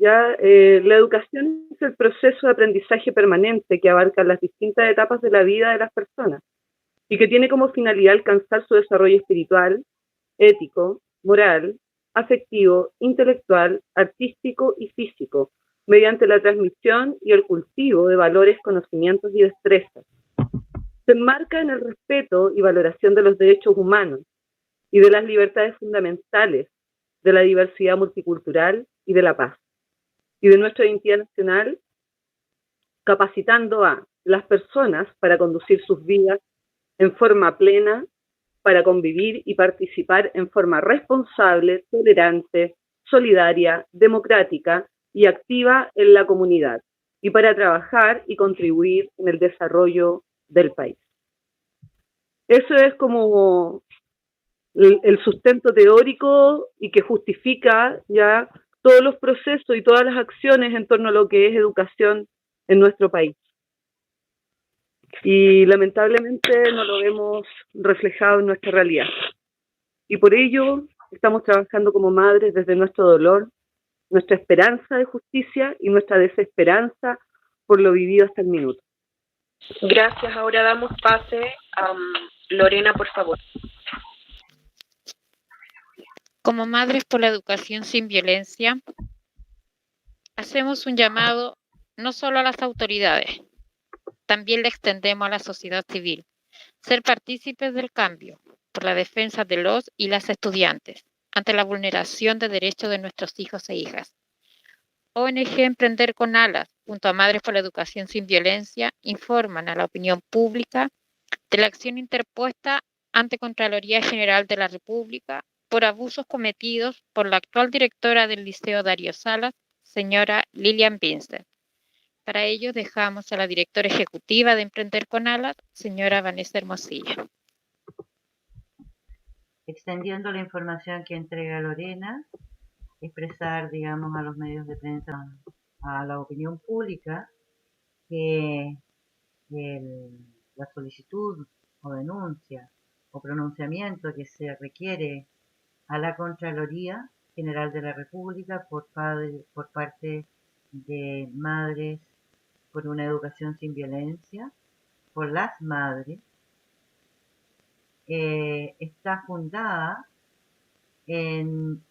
¿ya? La educación es el proceso de aprendizaje permanente que abarca las distintas etapas de la vida de las personas y que tiene como finalidad alcanzar su desarrollo espiritual, ético, moral, afectivo, intelectual, artístico y físico, mediante la transmisión y el cultivo de valores, conocimientos y destrezas. Se enmarca en el respeto y valoración de los derechos humanos y de las libertades fundamentales, de la diversidad multicultural y de la paz, y de nuestra identidad nacional, capacitando a las personas para conducir sus vidas en forma plena, para convivir y participar en forma responsable, tolerante, solidaria, democrática y activa en la comunidad, y para trabajar y contribuir en el desarrollo del país. Eso es como el sustento teórico y que justifica ya todos los procesos y todas las acciones en torno a lo que es educación en nuestro país. Y lamentablemente no lo vemos reflejado en nuestra realidad. Y por ello estamos trabajando como madres desde nuestro dolor, nuestra esperanza de justicia y nuestra desesperanza por lo vivido hasta el minuto. Gracias. Ahora damos pase a Lorena, por favor. Como Madres por la Educación sin Violencia, hacemos un llamado no solo a las autoridades, también le extendemos a la sociedad civil, ser partícipes del cambio por la defensa de los y las estudiantes ante la vulneración de derechos de nuestros hijos e hijas. ONG Emprender con Alas, junto a Madres por la Educación sin Violencia, informan a la opinión pública de la acción interpuesta ante Contraloría General de la República por abusos cometidos por la actual directora del Liceo Darío Salas, señora Lilian Vincent. Para ello dejamos a la directora ejecutiva de Emprender con Alas, señora Vanessa Hermosilla. Extendiendo la información que entrega Lorena, expresar, digamos, a los medios de prensa, a la opinión pública, que la solicitud o denuncia o pronunciamiento que se requiere a la Contraloría General de la República por parte de Madres por una Educación sin Violencia, por las madres, está fundada en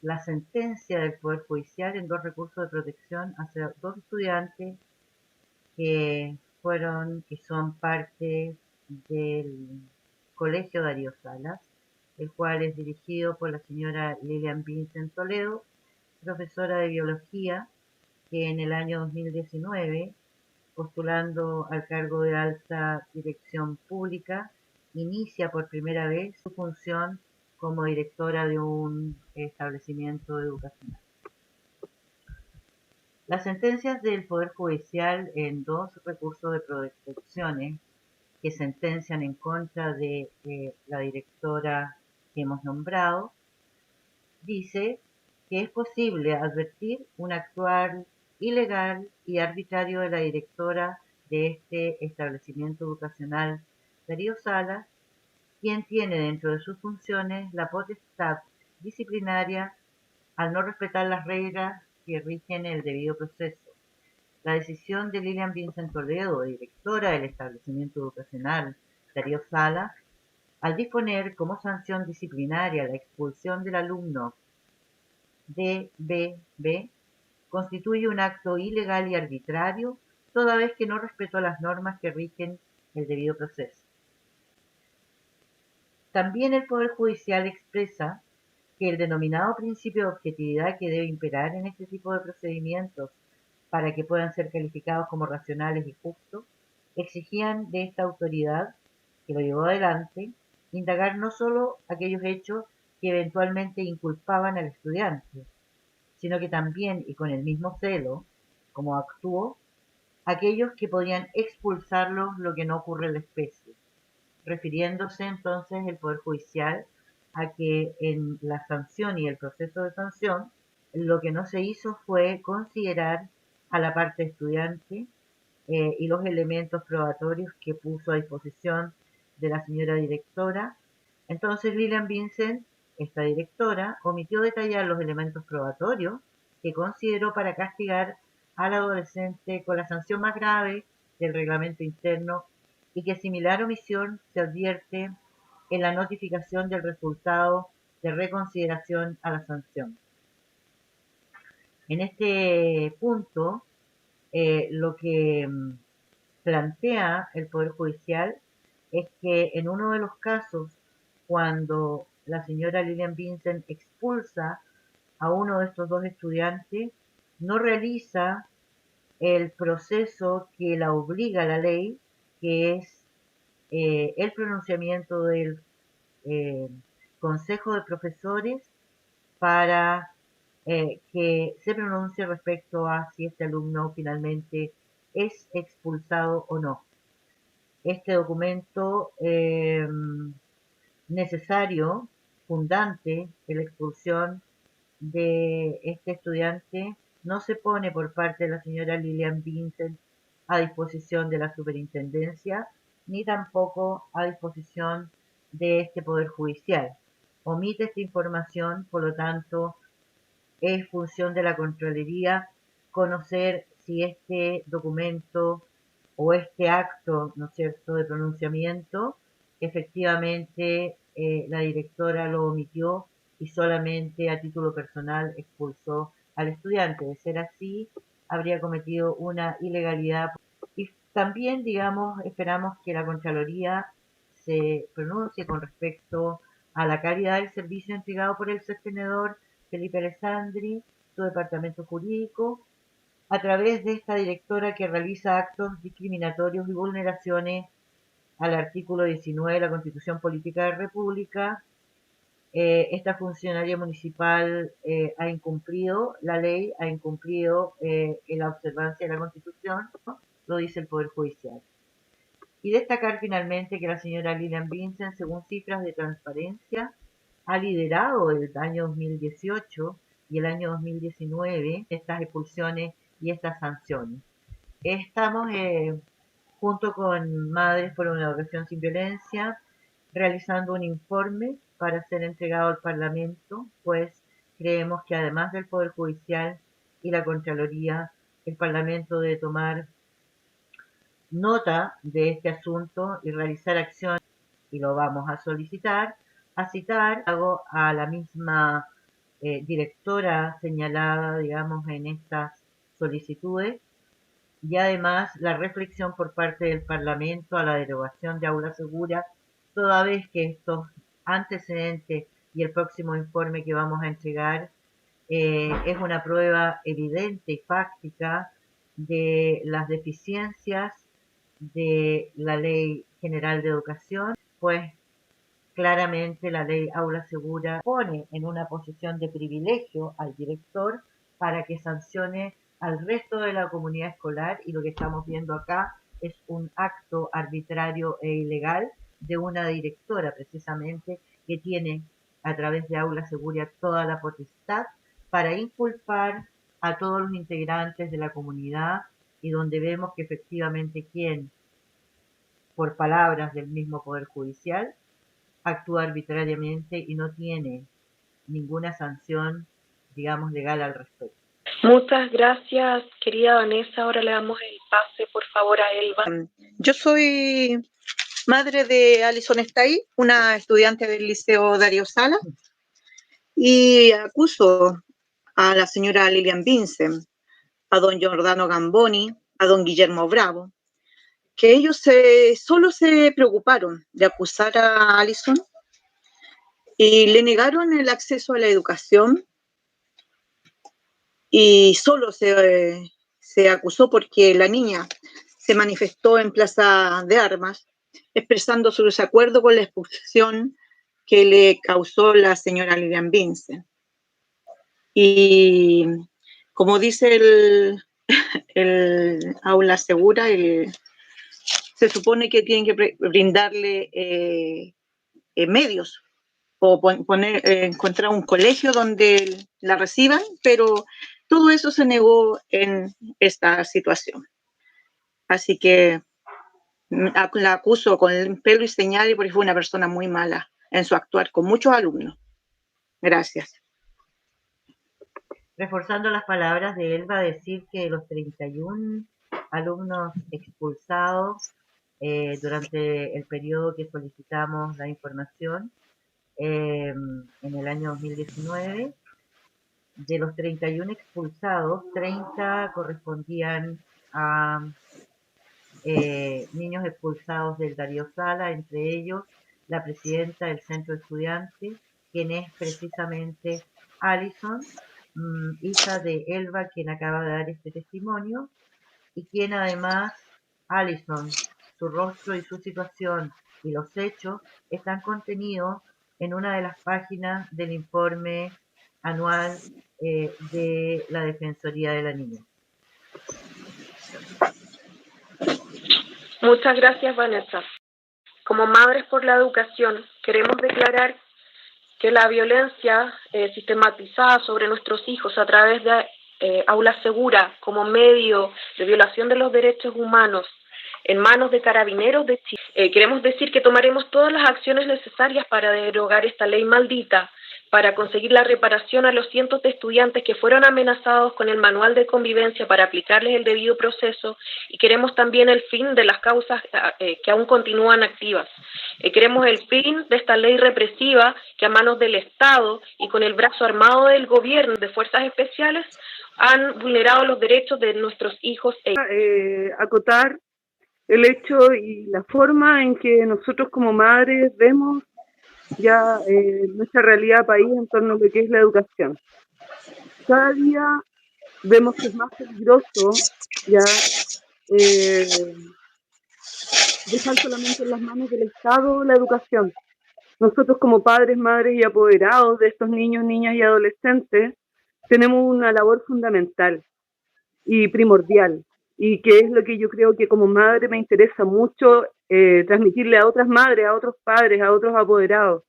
la sentencia del Poder Judicial en 2 recursos de protección hacia 2 estudiantes que son parte del Colegio Darío Salas, el cual es dirigido por la señora Lilian Vincent Toledo, profesora de biología, que en el año 2019, postulando al cargo de alta dirección pública, inicia por primera vez su función como directora de un establecimiento educacional. Las sentencias del Poder Judicial en 2 recursos de protecciones que sentencian en contra de la directora que hemos nombrado, dice que es posible advertir un actuar ilegal y arbitrario de la directora de este establecimiento educacional, Darío Salas, quien tiene dentro de sus funciones la potestad disciplinaria al no respetar las reglas que rigen el debido proceso. La decisión de Lilian Vincent Toledo, directora del establecimiento educacional Darío Salas, al disponer como sanción disciplinaria la expulsión del alumno DBB, constituye un acto ilegal y arbitrario, toda vez que no respetó las normas que rigen el debido proceso. También el Poder Judicial expresa que el denominado principio de objetividad que debe imperar en este tipo de procedimientos para que puedan ser calificados como racionales y justos, exigían de esta autoridad, que lo llevó adelante, indagar no solo aquellos hechos que eventualmente inculpaban al estudiante, sino que también, y con el mismo celo, como actuó, aquellos que podían expulsarlos, lo que no ocurre en la especie, refiriéndose entonces el Poder Judicial a que en la sanción y el proceso de sanción, lo que no se hizo fue considerar a la parte estudiante y los elementos probatorios que puso a disposición de la señora directora. Entonces Lilian Vincent, esta directora, omitió detallar los elementos probatorios que consideró para castigar al adolescente con la sanción más grave del reglamento interno y que similar omisión se advierte en la notificación del resultado de reconsideración a la sanción. En este punto, lo que plantea el Poder Judicial es que en uno de los casos, cuando la señora Lilian Vincent expulsa a uno de estos dos estudiantes, no realiza el proceso que la obliga a la ley, que es el pronunciamiento del Consejo de Profesores para que se pronuncie respecto a si este alumno finalmente es expulsado o no. Este documento necesario, fundante de la expulsión de este estudiante, no se pone por parte de la señora Lilian Vincent a disposición de la superintendencia, ni tampoco a disposición de este Poder Judicial. Omite esta información, por lo tanto, es función de la Contraloría conocer si este documento o este acto, ¿no es cierto?, de pronunciamiento, efectivamente la directora lo omitió y solamente a título personal expulsó al estudiante. De ser así, habría cometido una ilegalidad. Y también, digamos, esperamos que la Contraloría se pronuncie con respecto a la calidad del servicio entregado por el sostenedor Felipe Alessandri, su departamento jurídico, a través de esta directora que realiza actos discriminatorios y vulneraciones al artículo 19 de la Constitución Política de la República. Esta funcionaria municipal ha incumplido la ley, ha incumplido la observancia de la Constitución, ¿no? Lo dice el Poder Judicial. Y destacar finalmente que la señora Lilian Vincent, según cifras de transparencia, ha liderado el año 2018 y el año 2019 estas expulsiones y estas sanciones. Estamos junto con Madres por una Educación sin Violencia realizando un informe para ser entregado al Parlamento, pues creemos que además del Poder Judicial y la Contraloría, el Parlamento debe tomar nota de este asunto y realizar acciones, y lo vamos a solicitar, a citar a la misma directora señalada, digamos, en estas solicitudes, y además la reflexión por parte del Parlamento a la derogación de aula segura, toda vez que estos antecedentes y el próximo informe que vamos a entregar es una prueba evidente y fáctica de las deficiencias de la Ley General de Educación, pues claramente la ley Aula Segura pone en una posición de privilegio al director para que sancione al resto de la comunidad escolar, y lo que estamos viendo acá es un acto arbitrario e ilegal de una directora precisamente que tiene a través de Aula Segura toda la potestad para inculpar a todos los integrantes de la comunidad, y donde vemos que efectivamente quien, por palabras del mismo Poder Judicial, actúa arbitrariamente y no tiene ninguna sanción, digamos, legal al respecto. Muchas gracias, querida Vanessa. Ahora le damos el pase, por favor, a Elba. Yo soy madre de Alison Stay, una estudiante del Liceo Darío Sala, y acuso a la señora Lilian Vincent, a don Giordano Gamboni, a don Guillermo Bravo, que ellos solo se preocuparon de acusar a Alison y le negaron el acceso a la educación, y solo se acusó porque la niña se manifestó en Plaza de Armas expresando su desacuerdo con la expulsión que le causó la señora Lilian Vincent. Y como dice el Aula Segura, se supone que tienen que brindarle medios o encontrar un colegio donde la reciban, pero todo eso se negó en esta situación. Así que la acuso con el pelo y señal porque fue una persona muy mala en su actuar con muchos alumnos. Gracias. Reforzando las palabras de Elba, decir que los 31 alumnos expulsados durante el periodo que solicitamos la información en el año 2019, de los 31 expulsados, 30 correspondían a niños expulsados del Darío Sala, entre ellos la presidenta del centro de estudiantes, quien es precisamente Alison, hija de Elba, quien acaba de dar este testimonio, y quien además, Alison, su rostro y su situación y los hechos están contenidos en una de las páginas del informe anual de la Defensoría de la Niña. Muchas gracias, Vanessa. Como Madres por la Educación, queremos declarar que la violencia sistematizada sobre nuestros hijos a través de Aula Segura como medio de violación de los derechos humanos en manos de Carabineros de Chile. Queremos decir que tomaremos todas las acciones necesarias para derogar esta ley maldita, para conseguir la reparación a los cientos de estudiantes que fueron amenazados con el manual de convivencia para aplicarles el debido proceso, y queremos también el fin de las causas que aún continúan activas. Queremos el fin de esta ley represiva que a manos del Estado y con el brazo armado del gobierno de fuerzas especiales han vulnerado los derechos de nuestros hijos. Acotar el hecho y la forma en que nosotros como madres vemos ya nuestra realidad país en torno a lo que es la educación. Cada día vemos que es más peligroso ya dejar solamente en las manos del Estado la educación. Nosotros como padres, madres y apoderados de estos niños, niñas y adolescentes tenemos una labor fundamental y primordial, y que es lo que yo creo que como madre me interesa mucho transmitirle a otras madres, a otros padres, a otros apoderados,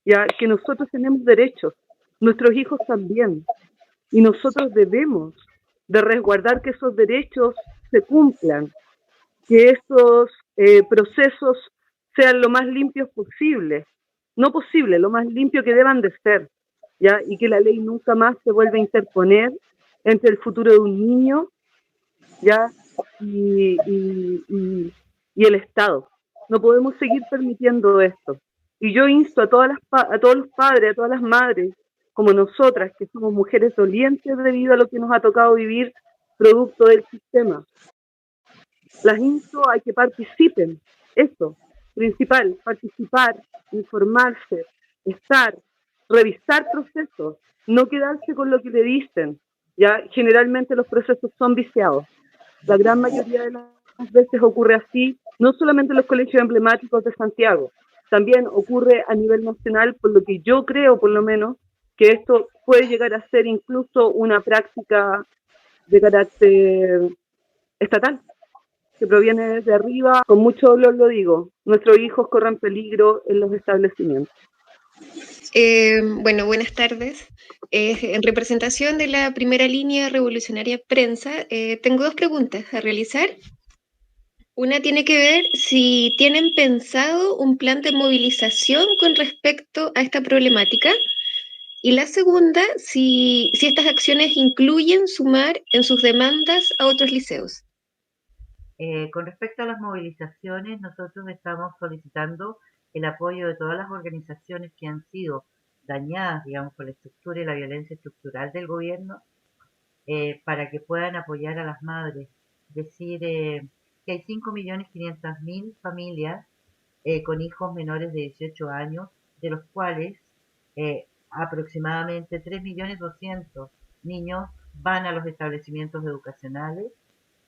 ya que nosotros tenemos derechos, nuestros hijos también, y nosotros debemos de resguardar que esos derechos se cumplan, que estos procesos sean lo más limpios posible, no posible, lo más limpio que deban de ser, ¿ya? Y que la ley nunca más se vuelva a interponer entre el futuro de un niño, ¿ya? Y el Estado. No podemos seguir permitiendo esto. Y yo insto a todos los padres, a todas las madres, como nosotras, que somos mujeres dolientes debido a lo que nos ha tocado vivir producto del sistema. Las insto a que participen, eso, principal, participar, informarse, estar, revisar procesos, no quedarse con lo que le dicen. Ya generalmente los procesos son viciados. La gran mayoría de las veces ocurre así, no solamente en los colegios emblemáticos de Santiago, también ocurre a nivel nacional, por lo que yo creo, por lo menos, que esto puede llegar a ser incluso una práctica de carácter estatal, que proviene desde arriba. Con mucho dolor lo digo, nuestros hijos corren peligro en los establecimientos. Bueno, buenas tardes. En representación de la primera línea revolucionaria prensa, tengo dos preguntas a realizar. Una tiene que ver si tienen pensado un plan de movilización con respecto a esta problemática. Y la segunda, si estas acciones incluyen sumar en sus demandas a otros liceos. Con respecto a las movilizaciones, nosotros estamos solicitando el apoyo de todas las organizaciones que han sido dañadas, digamos, por la estructura y la violencia estructural del gobierno, para que puedan apoyar a las madres. Decir que hay 5.500.000 familias con hijos menores de 18 años, de los cuales aproximadamente 3.200.000 niños van a los establecimientos educacionales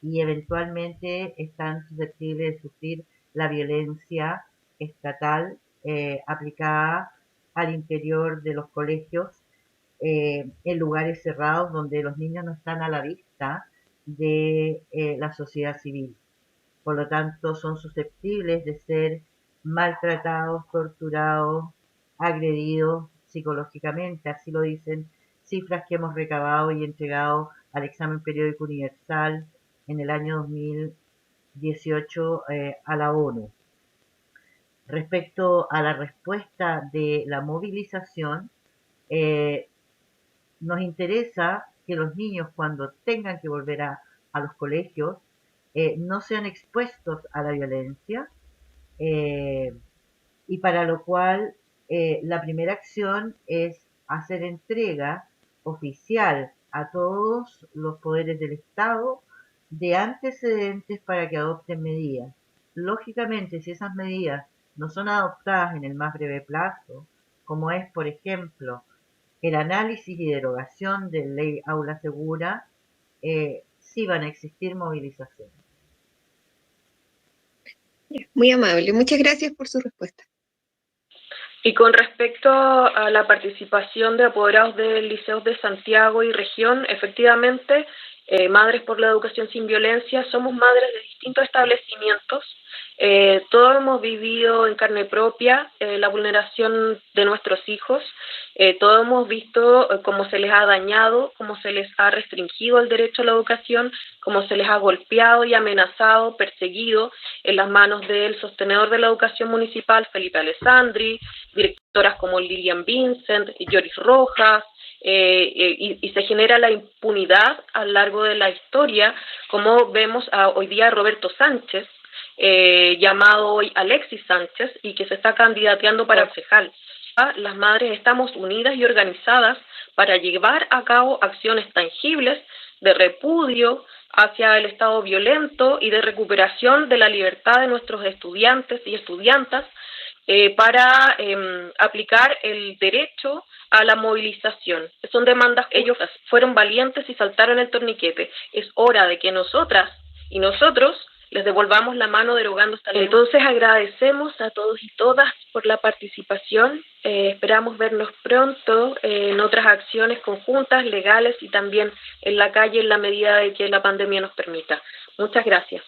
y eventualmente están susceptibles de sufrir la violencia estatal aplicada al interior de los colegios en lugares cerrados donde los niños no están a la vista de la sociedad civil. Por lo tanto, son susceptibles de ser maltratados, torturados, agredidos psicológicamente. Así lo dicen cifras que hemos recabado y entregado al examen periódico universal en el año 2018 a la ONU. Respecto a la respuesta de la movilización, nos interesa que los niños cuando tengan que volver a los colegios no sean expuestos a la violencia, y para lo cual la primera acción es hacer entrega oficial a todos los poderes del Estado de antecedentes para que adopten medidas. Lógicamente, si esas medidas no son adoptadas en el más breve plazo, como es, por ejemplo, el análisis y derogación de ley Aula Segura, sí van a existir movilizaciones. Muy amable, muchas gracias por su respuesta. Y con respecto a la participación de apoderados de liceos de Santiago y región, efectivamente, Madres por la Educación sin Violencia, somos madres de distintos establecimientos. Todos hemos vivido en carne propia la vulneración de nuestros hijos. Todos hemos visto cómo se les ha dañado, cómo se les ha restringido el derecho a la educación, cómo se les ha golpeado y amenazado, perseguido en las manos del sostenedor de la educación municipal, Felipe Alessandri, directoras como Lilian Vincent, Joris Rojas, y se genera la impunidad a lo largo de la historia, como vemos hoy día a Roberto Sánchez, llamado hoy Alexis Sánchez, y que se está candidateando para concejal. Las madres estamos unidas y organizadas para llevar a cabo acciones tangibles de repudio hacia el Estado violento y de recuperación de la libertad de nuestros estudiantes y estudiantas, para aplicar el derecho a la movilización. Son demandas, ellos fueron valientes y saltaron el torniquete. Es hora de que nosotras y nosotros les devolvamos la mano derogando esta ley. Entonces agradecemos a todos y todas por la participación. Esperamos vernos pronto en otras acciones conjuntas, legales y también en la calle en la medida de que la pandemia nos permita. Muchas gracias.